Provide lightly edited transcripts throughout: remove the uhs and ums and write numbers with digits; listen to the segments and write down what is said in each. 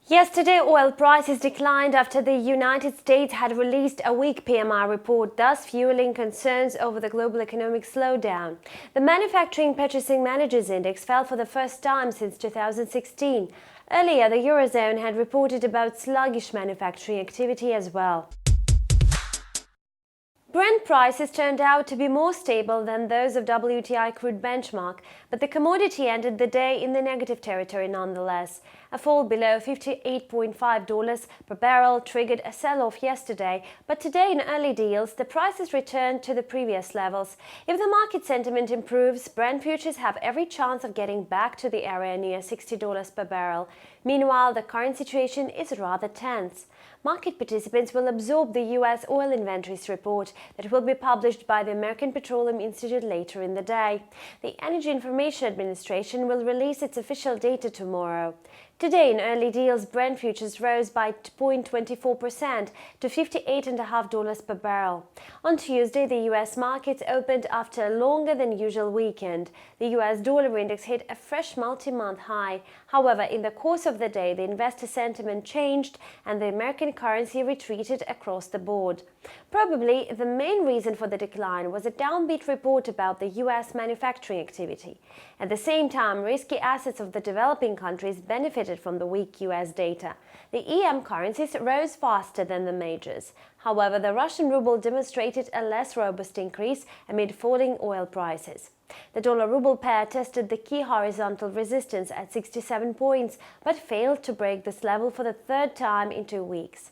Yesterday, oil prices declined after the United States had released a weak PMI report, thus fueling concerns over the global economic slowdown. The Manufacturing Purchasing Managers Index fell for the first time since 2016. Earlier, the Eurozone had reported about sluggish manufacturing activity as well. Brent prices turned out to be more stable than those of WTI crude benchmark, but the commodity ended the day in the negative territory nonetheless. A fall below $58.5 per barrel triggered a sell-off yesterday, but today in early deals, the prices returned to the previous levels. If the market sentiment improves, Brent futures have every chance of getting back to the area near $60 per barrel. Meanwhile, the current situation is rather tense. Market participants will absorb the U.S. oil inventories report that will be published by the American Petroleum Institute later in the day. The Energy Information Administration will release its official data tomorrow. Today, in early deals, Brent futures rose by 0.24% to $58.5 per barrel. On Tuesday, the U.S. markets opened after a longer than usual weekend. The U.S. dollar index hit a fresh multi-month high. However, in the course of the day, the investor sentiment changed and the American currency retreated across the board. Probably the main reason for the decline was a downbeat report about the U.S. manufacturing activity. At the same time, risky assets of the developing countries benefited from the weak U.S. data. The EM currencies rose faster than the majors. However, the Russian ruble demonstrated a less robust increase amid falling oil prices. The dollar-ruble pair tested the key horizontal resistance at 67 points, but failed to break this level for the third time in 2 weeks.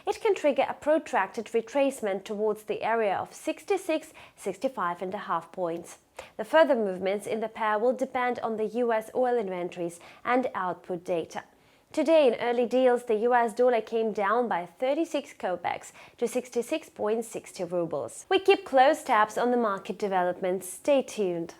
It can trigger a protracted retracement towards the area of 65.5 points. The further movements in the pair will depend on the U.S. oil inventories and output data. Today, in early deals, the U.S. dollar came down by 36 kopecks to 66.60 rubles. We keep close tabs on the market developments. Stay tuned.